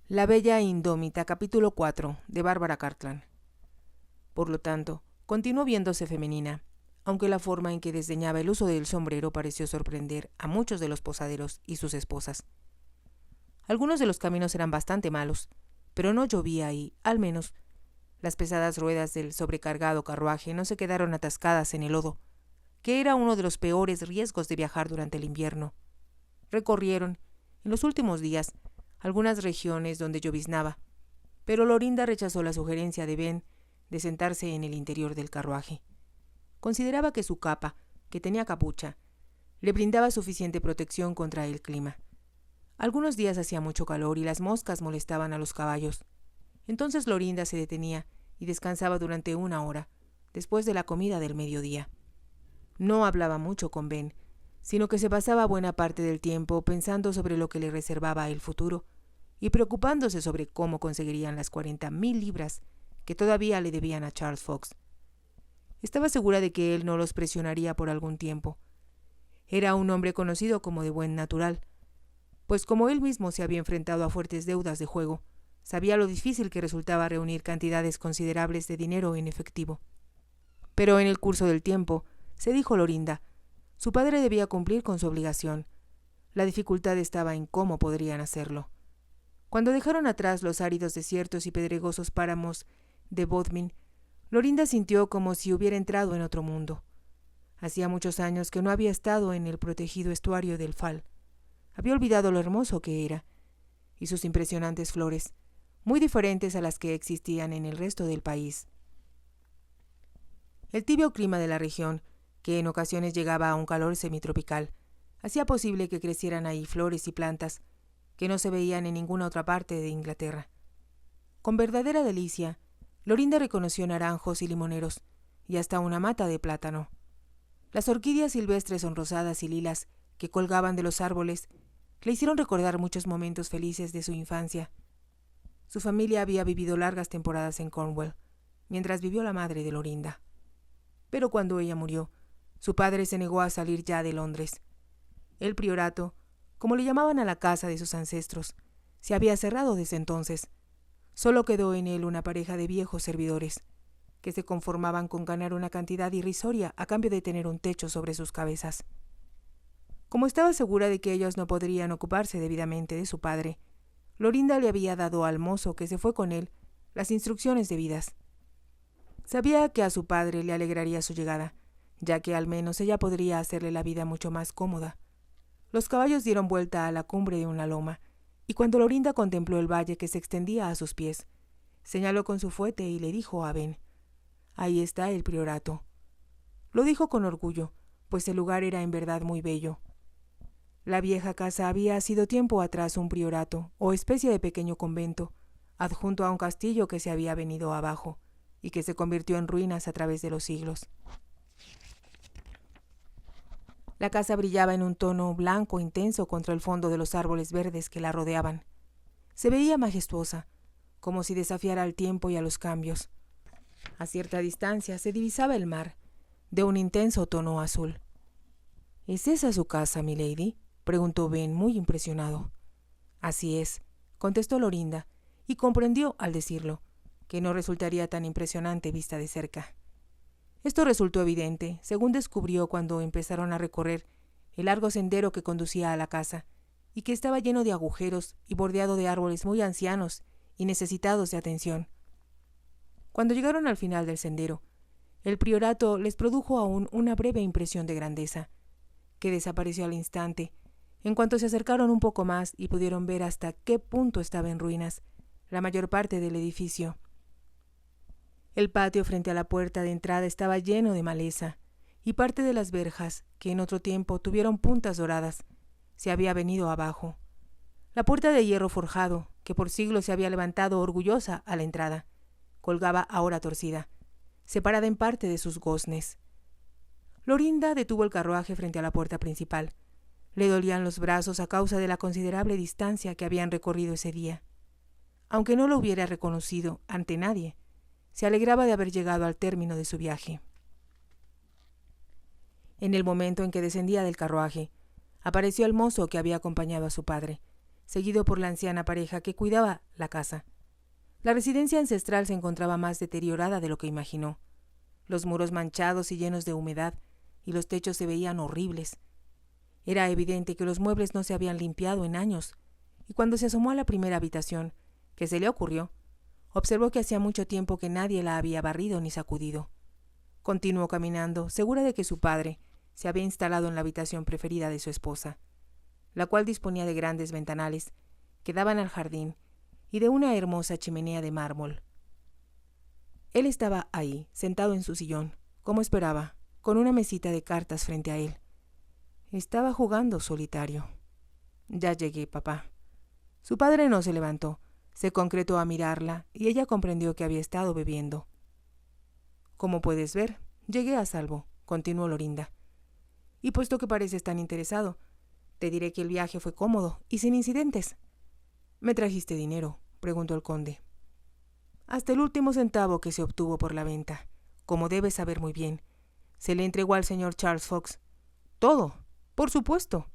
La Bella Indómita, capítulo 4, de Bárbara Cartland. Por lo tanto, continuó viéndose femenina, aunque la forma en que desdeñaba el uso del sombrero pareció sorprender a muchos de los posaderos y sus esposas. Algunos de los caminos eran bastante malos, pero no llovía y, al menos, las pesadas ruedas del sobrecargado carruaje no se quedaron atascadas en el lodo, que era uno de los peores riesgos de viajar durante el invierno. Recorrieron, en los últimos días, algunas regiones donde lloviznaba, pero Lorinda rechazó la sugerencia de Ben de sentarse en el interior del carruaje. Consideraba que su capa, que tenía capucha, le brindaba suficiente protección contra el clima. Algunos días hacía mucho calor y las moscas molestaban a los caballos. Entonces Lorinda se detenía y descansaba durante 1 hora, después de la comida del mediodía. No hablaba mucho con Ben, sino que se pasaba buena parte del tiempo pensando sobre lo que le reservaba el futuro y preocupándose sobre cómo conseguirían las 40,000 libras que todavía le debían a Charles Fox. Estaba segura de que él no los presionaría por algún tiempo. Era un hombre conocido como de buen natural, pues como él mismo se había enfrentado a fuertes deudas de juego, sabía lo difícil que resultaba reunir cantidades considerables de dinero en efectivo. Pero en el curso del tiempo, se dijo Lorinda, su padre debía cumplir con su obligación. La dificultad estaba en cómo podrían hacerlo. Cuando dejaron atrás los áridos desiertos y pedregosos páramos de Bodmin, Lorinda sintió como si hubiera entrado en otro mundo. Hacía muchos años que no había estado en el protegido estuario del Fal. Había olvidado lo hermoso que era, y sus impresionantes flores, muy diferentes a las que existían en el resto del país. El tibio clima de la región, que en ocasiones llegaba a un calor semitropical, hacía posible que crecieran ahí flores y plantas que no se veían en ninguna otra parte de Inglaterra. Con verdadera delicia, Lorinda reconoció naranjos y limoneros, y hasta una mata de plátano. Las orquídeas silvestres sonrosadas y lilas que colgaban de los árboles le hicieron recordar muchos momentos felices de su infancia. Su familia había vivido largas temporadas en Cornwall, mientras vivió la madre de Lorinda. Pero cuando ella murió, su padre se negó a salir ya de Londres. El priorato, como le llamaban a la casa de sus ancestros, se había cerrado desde entonces. Solo quedó en él una pareja de viejos servidores, que se conformaban con ganar una cantidad irrisoria a cambio de tener un techo sobre sus cabezas. Como estaba segura de que ellos no podrían ocuparse debidamente de su padre, Lorinda le había dado al mozo que se fue con él las instrucciones debidas. Sabía que a su padre le alegraría su llegada, ya que al menos ella podría hacerle la vida mucho más cómoda. Los caballos dieron vuelta a la cumbre de una loma, y cuando Lorinda contempló el valle que se extendía a sus pies, señaló con su fuete y le dijo a Ben: «Ahí está el priorato». Lo dijo con orgullo, pues el lugar era en verdad muy bello. La vieja casa había sido tiempo atrás un priorato, o especie de pequeño convento, adjunto a un castillo que se había venido abajo, y que se convirtió en ruinas a través de los siglos. La casa brillaba en un tono blanco intenso contra el fondo de los árboles verdes que la rodeaban. Se veía majestuosa, como si desafiara al tiempo y a los cambios. A cierta distancia se divisaba el mar, de un intenso tono azul. «¿Es esa su casa, milady?», preguntó Ben, muy impresionado. «Así es», contestó Lorinda, y comprendió, al decirlo, que no resultaría tan impresionante vista de cerca. Esto resultó evidente, según descubrió cuando empezaron a recorrer el largo sendero que conducía a la casa, y que estaba lleno de agujeros y bordeado de árboles muy ancianos y necesitados de atención. Cuando llegaron al final del sendero, el priorato les produjo aún una breve impresión de grandeza, que desapareció al instante, en cuanto se acercaron un poco más y pudieron ver hasta qué punto estaba en ruinas la mayor parte del edificio. El patio frente a la puerta de entrada estaba lleno de maleza, y parte de las verjas, que en otro tiempo tuvieron puntas doradas, se había venido abajo. La puerta de hierro forjado, que por siglos se había levantado orgullosa a la entrada, colgaba ahora torcida, separada en parte de sus goznes. Lorinda detuvo el carruaje frente a la puerta principal. Le dolían los brazos a causa de la considerable distancia que habían recorrido ese día. Aunque no lo hubiera reconocido ante nadie, se alegraba de haber llegado al término de su viaje. En el momento en que descendía del carruaje, apareció el mozo que había acompañado a su padre, seguido por la anciana pareja que cuidaba la casa. La residencia ancestral se encontraba más deteriorada de lo que imaginó. Los muros manchados y llenos de humedad, y los techos se veían horribles. Era evidente que los muebles no se habían limpiado en años, y cuando se asomó a la primera habitación, que se le ocurrió, observó que hacía mucho tiempo que nadie la había barrido ni sacudido. Continuó caminando, segura de que su padre se había instalado en la habitación preferida de su esposa, la cual disponía de grandes ventanales que daban al jardín y de una hermosa chimenea de mármol. Él estaba ahí, sentado en su sillón, como esperaba, con una mesita de cartas frente a él. Estaba jugando solitario. «Ya llegué, papá». Su padre no se levantó, se concretó a mirarla y ella comprendió que había estado bebiendo. «Como puedes ver, llegué a salvo», continuó Lorinda. «Y puesto que pareces tan interesado, te diré que el viaje fue cómodo y sin incidentes». «¿Me trajiste dinero?», preguntó el conde. «Hasta el último centavo que se obtuvo por la venta, como debes saber muy bien. Se le entregó al señor Charles Fox. Todo, por supuesto».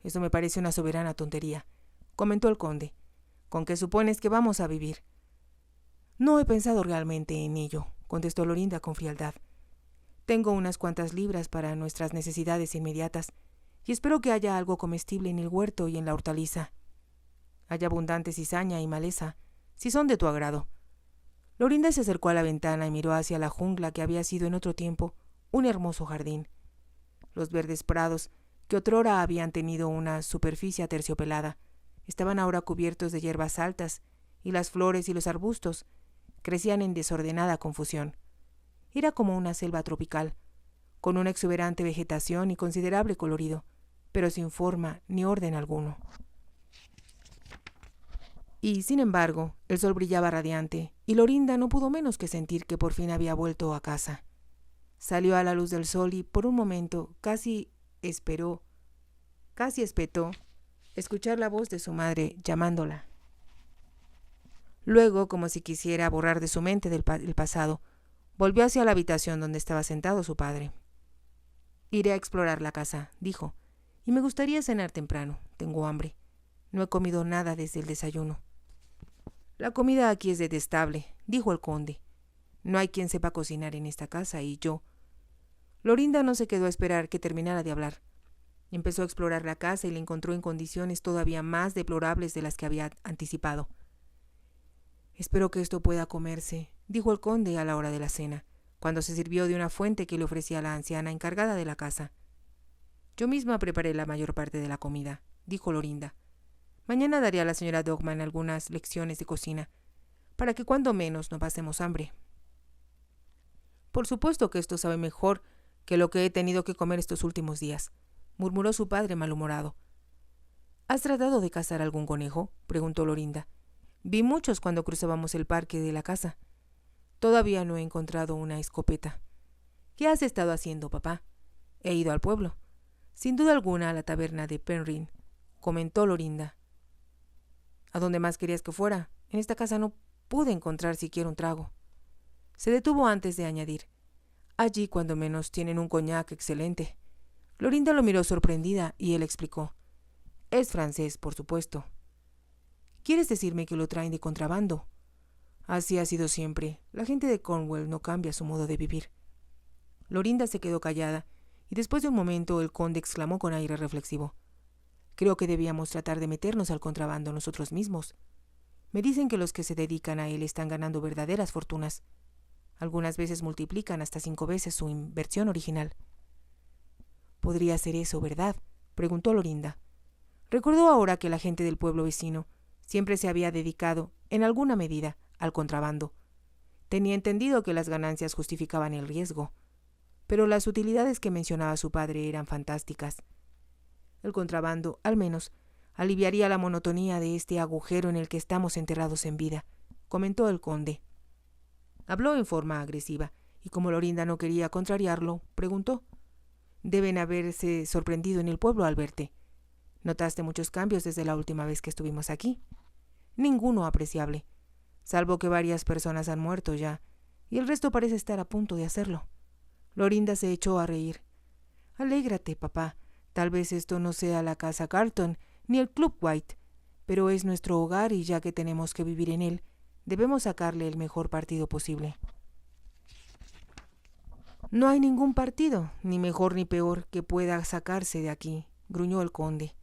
«Eso me parece una soberana tontería», comentó el conde. «¿Con qué supones que vamos a vivir?» «No he pensado realmente en ello», contestó Lorinda con frialdad. «Tengo unas cuantas libras para nuestras necesidades inmediatas y espero que haya algo comestible en el huerto y en la hortaliza. Hay abundante cizaña y maleza, si son de tu agrado». Lorinda se acercó a la ventana y miró hacia la jungla que había sido en otro tiempo un hermoso jardín. Los verdes prados, que otrora habían tenido una superficie aterciopelada, estaban ahora cubiertos de hierbas altas, y las flores y los arbustos crecían en desordenada confusión. Era como una selva tropical, con una exuberante vegetación y considerable colorido, pero sin forma ni orden alguno. Y, sin embargo, el sol brillaba radiante, y Lorinda no pudo menos que sentir que por fin había vuelto a casa. Salió a la luz del sol y, por un momento, casi espetó escuchar la voz de su madre llamándola. Luego, como si quisiera borrar de su mente el pasado, volvió hacia la habitación donde estaba sentado su padre. «Iré a explorar la casa», dijo, «y me gustaría cenar temprano. Tengo hambre. No he comido nada desde el desayuno». «La comida aquí es detestable», dijo el conde. «No hay quien sepa cocinar en esta casa y yo». Lorinda no se quedó a esperar que terminara de hablar. Empezó a explorar la casa y la encontró en condiciones todavía más deplorables de las que había anticipado. «Espero que esto pueda comerse», dijo el conde a la hora de la cena, cuando se sirvió de una fuente que le ofrecía la anciana encargada de la casa. «Yo misma preparé la mayor parte de la comida», dijo Lorinda. «Mañana daré a la señora Dogman algunas lecciones de cocina, para que cuando menos no pasemos hambre». «Por supuesto que esto sabe mejor que lo que he tenido que comer estos últimos días», murmuró su padre malhumorado. «¿Has tratado de cazar algún conejo?», preguntó Lorinda. «Vi muchos cuando cruzábamos el parque de la casa. Todavía no he encontrado una escopeta». «¿Qué has estado haciendo, papá?» «He ido al pueblo». «Sin duda alguna a la taberna de Penryn», comentó Lorinda. «¿A dónde más querías que fuera? En esta casa no pude encontrar siquiera un trago». Se detuvo antes de añadir: «Allí, cuando menos, tienen un coñac excelente». Lorinda lo miró sorprendida y él explicó: «Es francés, por supuesto». «¿Quieres decirme que lo traen de contrabando?» «Así ha sido siempre. La gente de Cornwall no cambia su modo de vivir». Lorinda se quedó callada y después de un momento el conde exclamó con aire reflexivo: «Creo que debíamos tratar de meternos al contrabando nosotros mismos. Me dicen que los que se dedican a él están ganando verdaderas fortunas. Algunas veces multiplican hasta 5 veces su inversión original». «Podría ser eso, ¿verdad?», preguntó Lorinda. Recordó ahora que la gente del pueblo vecino siempre se había dedicado, en alguna medida, al contrabando. Tenía entendido que las ganancias justificaban el riesgo, pero las utilidades que mencionaba su padre eran fantásticas. El contrabando, al menos, aliviaría la monotonía de este agujero en el que estamos enterrados en vida, comentó el conde. Habló en forma agresiva, y como Lorinda no quería contrariarlo, preguntó: «Deben haberse sorprendido en el pueblo al verte. ¿Notaste muchos cambios desde la última vez que estuvimos aquí?» «Ninguno apreciable, salvo que varias personas han muerto ya, y el resto parece estar a punto de hacerlo». Lorinda se echó a reír. «Alégrate, papá. Tal vez esto no sea la casa Carlton, ni el Club White. pero es nuestro hogar y ya que tenemos que vivir en él, debemos sacarle el mejor partido posible. No hay ningún partido, ni mejor ni peor, que pueda sacarse de aquí, gruñó el conde.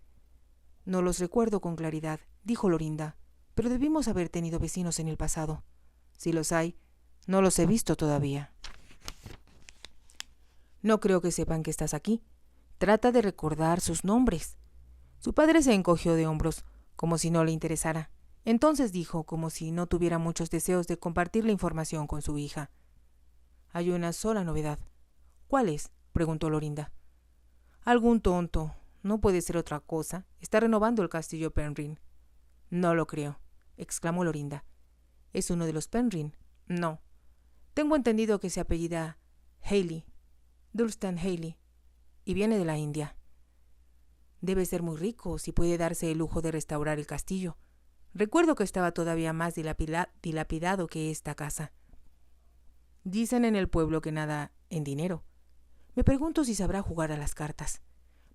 No los recuerdo con claridad, dijo Lorinda, pero debimos haber tenido vecinos en el pasado. Si los hay, no los he visto todavía. No creo que sepan que estás aquí. Trata de recordar sus nombres. Su padre se encogió de hombros, como si no le interesara. Entonces dijo, como si no tuviera muchos deseos de compartir la información con su hija. Hay una sola novedad. ¿Cuál es?, preguntó Lorinda. Algún tonto, no puede ser otra cosa, está renovando el castillo Penrhyn. No lo creo, exclamó Lorinda. ¿Es uno de los Penrhyn? No. Tengo entendido que se apellida Haley, Dunstan Haley, y viene de la India. Debe ser muy rico si puede darse el lujo de restaurar el castillo. Recuerdo que estaba todavía más dilapidado que esta casa. Dicen en el pueblo que nada en dinero. Me pregunto si sabrá jugar a las cartas.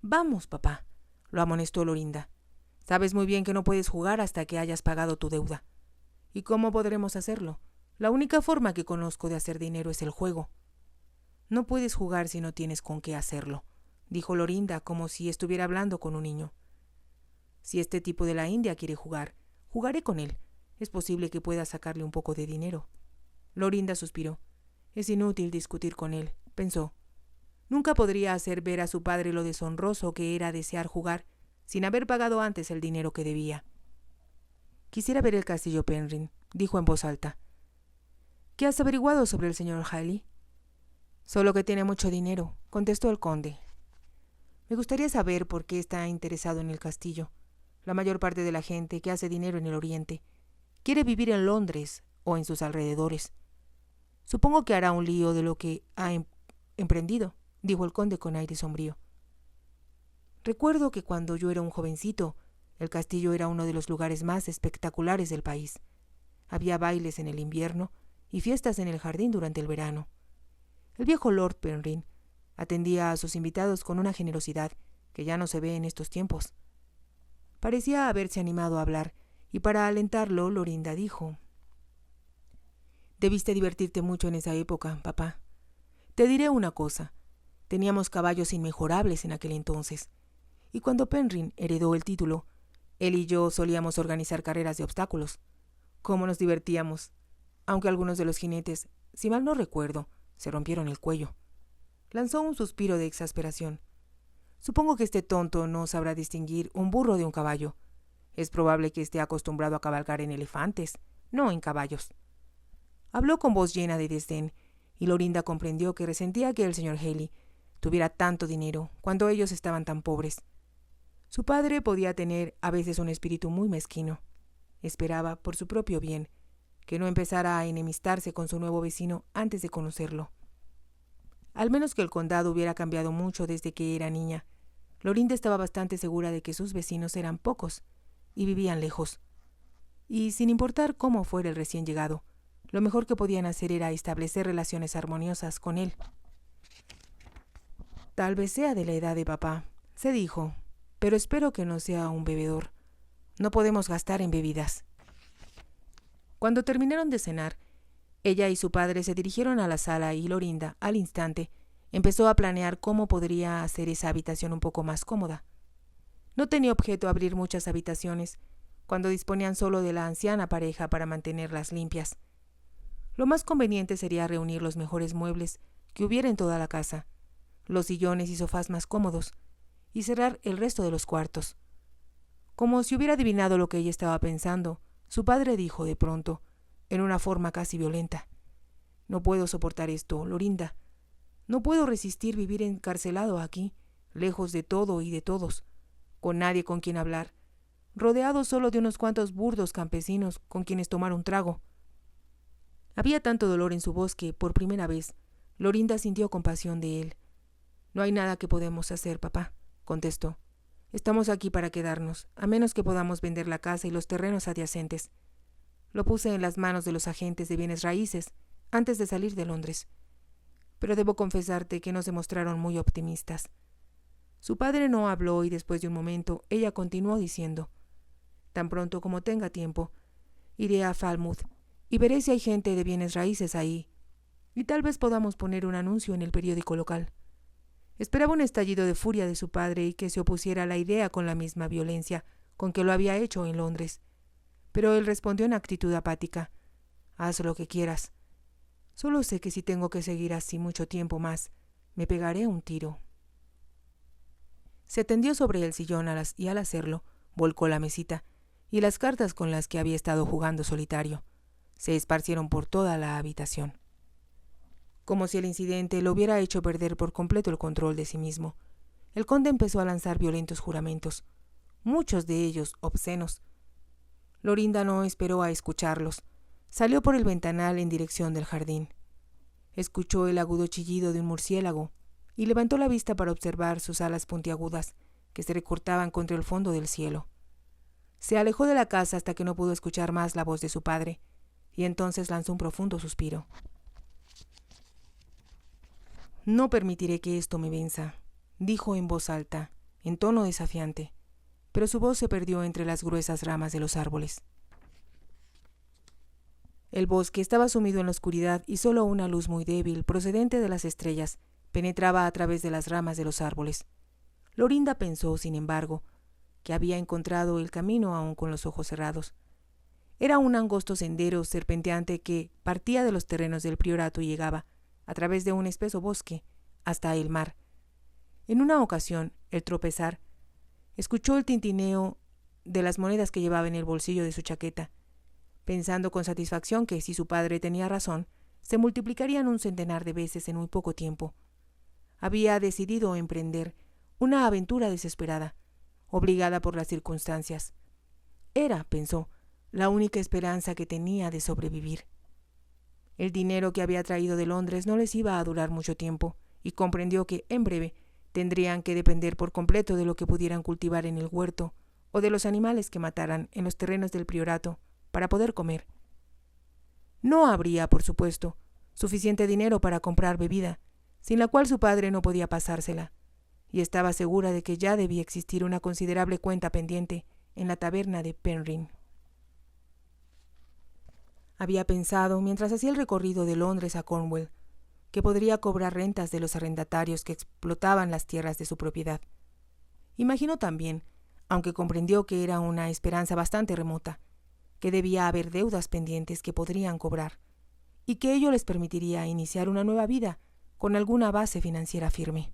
Vamos, papá, lo amonestó Lorinda. Sabes muy bien que no puedes jugar hasta que hayas pagado tu deuda. ¿Y cómo podremos hacerlo? La única forma que conozco de hacer dinero es el juego. No puedes jugar si no tienes con qué hacerlo, dijo Lorinda como si estuviera hablando con un niño. Si este tipo de la India quiere jugar, jugaré con él. Es posible que pueda sacarle un poco de dinero. Lorinda suspiró. Es inútil discutir con él, pensó. Nunca podría hacer ver a su padre lo deshonroso que era desear jugar sin haber pagado antes el dinero que debía. Quisiera ver el castillo Penrhyn, dijo en voz alta. ¿Qué has averiguado sobre el señor Haley? Solo que tiene mucho dinero, contestó el conde. Me gustaría saber por qué está interesado en el castillo. La mayor parte de la gente que hace dinero en el Oriente quiere vivir en Londres o en sus alrededores. Supongo que hará un lío de lo que ha emprendido, dijo el conde con aire sombrío. Recuerdo que cuando yo era un jovencito, el castillo era uno de los lugares más espectaculares del país. Había bailes en el invierno y fiestas en el jardín durante el verano. El viejo Lord Penrhyn atendía a sus invitados con una generosidad que ya no se ve en estos tiempos. Parecía haberse animado a hablar, y para alentarlo, Lorinda dijo: «Debiste divertirte mucho en esa época, papá. Te diré una cosa. Teníamos caballos inmejorables en aquel entonces, y cuando Penrhyn heredó el título, él y yo solíamos organizar carreras de obstáculos. ¿Cómo nos divertíamos? Aunque algunos de los jinetes, si mal no recuerdo, se rompieron el cuello». Lanzó un suspiro de exasperación. «Supongo que este tonto no sabrá distinguir un burro de un caballo. Es probable que esté acostumbrado a cabalgar en elefantes, no en caballos». Habló con voz llena de desdén, y Lorinda comprendió que resentía que el señor Haley tuviera tanto dinero cuando ellos estaban tan pobres. Su padre podía tener a veces un espíritu muy mezquino. Esperaba, por su propio bien, que no empezara a enemistarse con su nuevo vecino antes de conocerlo. Al menos que el condado hubiera cambiado mucho desde que era niña. Lorinda estaba bastante segura de que sus vecinos eran pocos y vivían lejos. Y sin importar cómo fuera el recién llegado, lo mejor que podían hacer era establecer relaciones armoniosas con él. Tal vez sea de la edad de papá, se dijo, pero espero que no sea un bebedor. No podemos gastar en bebidas. Cuando terminaron de cenar, ella y su padre se dirigieron a la sala y Lorinda, al instante, empezó a planear cómo podría hacer esa habitación un poco más cómoda. No tenía objeto abrir muchas habitaciones, cuando disponían solo de la anciana pareja para mantenerlas limpias. Lo más conveniente sería reunir los mejores muebles que hubiera en toda la casa, los sillones y sofás más cómodos, y cerrar el resto de los cuartos. Como si hubiera adivinado lo que ella estaba pensando, su padre dijo de pronto, en una forma casi violenta: «No puedo soportar esto, Lorinda. No puedo resistir vivir encarcelado aquí, lejos de todo y de todos, con nadie con quien hablar, rodeado solo de unos cuantos burdos campesinos con quienes tomar un trago». Había tanto dolor en su voz que, por primera vez, Lorinda sintió compasión de él. «No hay nada que podemos hacer, papá», contestó. «Estamos aquí para quedarnos, a menos que podamos vender la casa y los terrenos adyacentes. Lo puse en las manos de los agentes de bienes raíces antes de salir de Londres, pero debo confesarte que no se mostraron muy optimistas». Su padre no habló y después de un momento ella continuó diciendo: Tan pronto como tenga tiempo, iré a Falmouth y veré si hay gente de bienes raíces ahí, y tal vez podamos poner un anuncio en el periódico local. Esperaba un estallido de furia de su padre y que se opusiera a la idea con la misma violencia con que lo había hecho en Londres, pero él respondió en actitud apática: «Haz lo que quieras. Solo sé que si tengo que seguir así mucho tiempo más, me pegaré un tiro». Se tendió sobre el sillón y al hacerlo, volcó la mesita, y las cartas con las que había estado jugando solitario se esparcieron por toda la habitación. Como si el incidente lo hubiera hecho perder por completo el control de sí mismo, el conde empezó a lanzar violentos juramentos, muchos de ellos obscenos. Lorinda no esperó a escucharlos. Salió por el ventanal en dirección del jardín. Escuchó el agudo chillido de un murciélago y levantó la vista para observar sus alas puntiagudas que se recortaban contra el fondo del cielo. Se alejó de la casa hasta que no pudo escuchar más la voz de su padre, y entonces lanzó un profundo suspiro. «No permitiré que esto me venza», dijo en voz alta, en tono desafiante, pero su voz se perdió entre las gruesas ramas de los árboles. El bosque estaba sumido en la oscuridad y solo una luz muy débil, procedente de las estrellas, penetraba a través de las ramas de los árboles. Lorinda pensó, sin embargo, que había encontrado el camino aún con los ojos cerrados. Era un angosto sendero serpenteante que partía de los terrenos del priorato y llegaba, a través de un espeso bosque, hasta el mar. En una ocasión, al tropezar, escuchó el tintineo de las monedas que llevaba en el bolsillo de su chaqueta, pensando con satisfacción que, si su padre tenía razón, se multiplicarían un centenar de veces en muy poco tiempo. Había decidido emprender una aventura desesperada, obligada por las circunstancias. Era, pensó, la única esperanza que tenía de sobrevivir. El dinero que había traído de Londres no les iba a durar mucho tiempo, y comprendió que, en breve, tendrían que depender por completo de lo que pudieran cultivar en el huerto o de los animales que mataran en los terrenos del priorato para poder comer. No habría, por supuesto, suficiente dinero para comprar bebida, sin la cual su padre no podía pasársela, y estaba segura de que ya debía existir una considerable cuenta pendiente en la taberna de Penryn. Había pensado, mientras hacía el recorrido de Londres a Cornwall, que podría cobrar rentas de los arrendatarios que explotaban las tierras de su propiedad. Imaginó también, aunque comprendió que era una esperanza bastante remota, que debía haber deudas pendientes que podrían cobrar, y que ello les permitiría iniciar una nueva vida con alguna base financiera firme.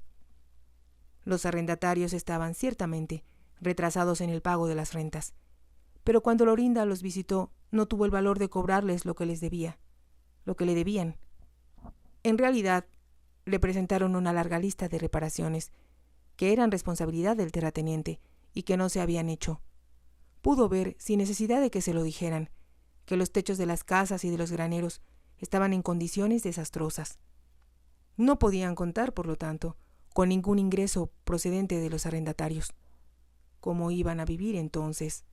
Los arrendatarios estaban ciertamente retrasados en el pago de las rentas, pero cuando Lorinda los visitó no tuvo el valor de cobrarles lo que le debían. En realidad, le presentaron una larga lista de reparaciones que eran responsabilidad del terrateniente y que no se habían hecho. Pudo ver, sin necesidad de que se lo dijeran, que los techos de las casas y de los graneros estaban en condiciones desastrosas. No podían contar, por lo tanto, con ningún ingreso procedente de los arrendatarios. ¿Cómo iban a vivir entonces?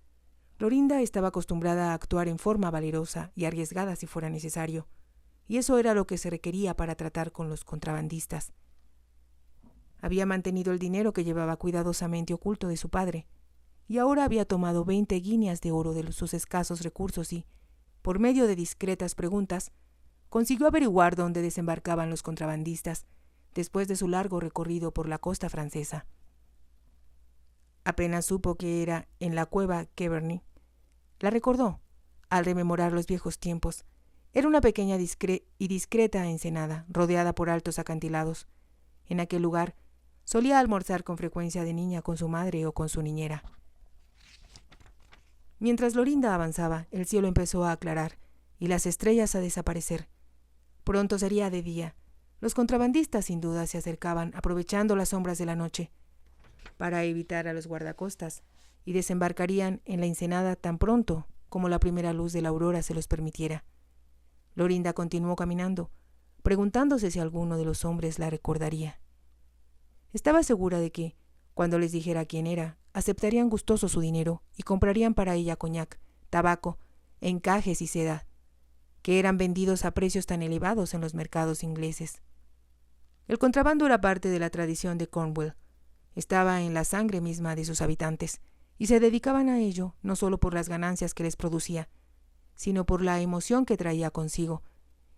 Lorinda estaba acostumbrada a actuar en forma valerosa y arriesgada si fuera necesario, y eso era lo que se requería para tratar con los contrabandistas. Había mantenido el dinero que llevaba cuidadosamente oculto de su padre, y ahora había tomado 20 guineas de oro de sus escasos recursos y, por medio de discretas preguntas, consiguió averiguar dónde desembarcaban los contrabandistas después de su largo recorrido por la costa francesa. Apenas supo que era en la cueva Kearney. La recordó, al rememorar los viejos tiempos. Era una pequeña y discreta ensenada, rodeada por altos acantilados. En aquel lugar solía almorzar con frecuencia de niña con su madre o con su niñera. Mientras Lorinda avanzaba, el cielo empezó a aclarar y las estrellas a desaparecer. Pronto sería de día. Los contrabandistas sin duda se acercaban, aprovechando las sombras de la noche, para evitar a los guardacostas, y desembarcarían en la ensenada tan pronto como la primera luz de la aurora se los permitiera. Lorinda continuó caminando, preguntándose si alguno de los hombres la recordaría. Estaba segura de que, cuando les dijera quién era, aceptarían gustoso su dinero y comprarían para ella coñac, tabaco, encajes y seda, que eran vendidos a precios tan elevados en los mercados ingleses. El contrabando era parte de la tradición de Cornwall, estaba en la sangre misma de sus habitantes, y se dedicaban a ello no solo por las ganancias que les producía, sino por la emoción que traía consigo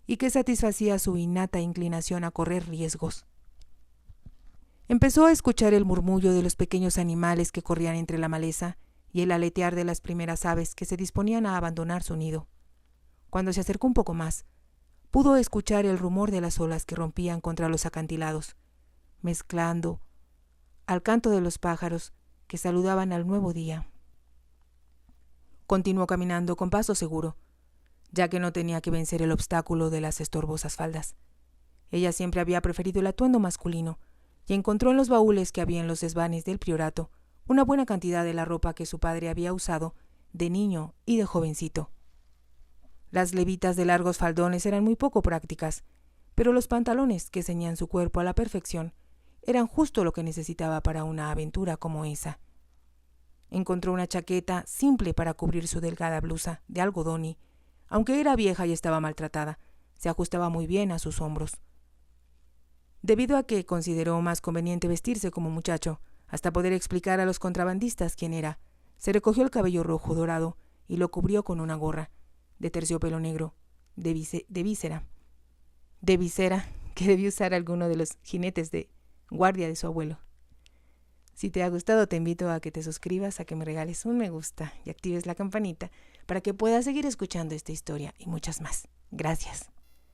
y que satisfacía su innata inclinación a correr riesgos. Empezó a escuchar el murmullo de los pequeños animales que corrían entre la maleza y el aletear de las primeras aves que se disponían a abandonar su nido. Cuando se acercó un poco más, pudo escuchar el rumor de las olas que rompían contra los acantilados, mezclando al canto de los pájaros que saludaban al nuevo día. Continuó caminando con paso seguro, ya que no tenía que vencer el obstáculo de las estorbosas faldas. Ella siempre había preferido el atuendo masculino y encontró en los baúles que había en los desvanes del priorato una buena cantidad de la ropa que su padre había usado de niño y de jovencito. Las levitas de largos faldones eran muy poco prácticas, pero los pantalones que ceñían su cuerpo a la perfección eran justo lo que necesitaba para una aventura como esa. Encontró una chaqueta simple para cubrir su delgada blusa de algodón y, aunque era vieja y estaba maltratada, se ajustaba muy bien a sus hombros. Debido a que consideró más conveniente vestirse como muchacho, hasta poder explicar a los contrabandistas quién era, se recogió el cabello rojo dorado y lo cubrió con una gorra de terciopelo negro, de visera, que debió usar alguno de los jinetes de guardia de su abuelo. Si te ha gustado, te invito a que te suscribas, a que me regales un me gusta y actives la campanita para que puedas seguir escuchando esta historia y muchas más. Gracias.